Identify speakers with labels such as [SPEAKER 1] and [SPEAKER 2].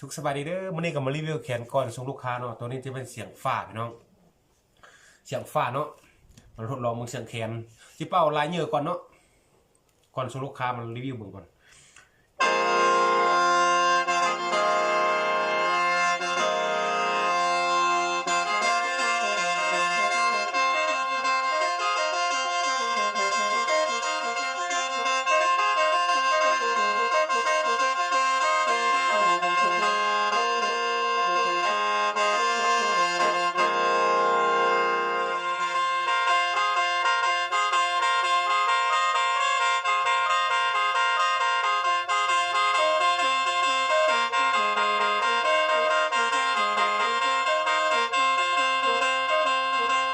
[SPEAKER 1] สุขสบายดีเด้อมื้อนี้ก็มารีวิวแขนก่อนส่งลูกค้าเนาะตัวนี้จะเป็นเสียงฟ้าพี่น้องเสียงฟ้าเนาะมันทดลองมึงเสียงแขนจิเป้าลายเหยื่อก่อนเนาะก่อนส่งลูกค้ามันรีวิวเบิ่งก่อน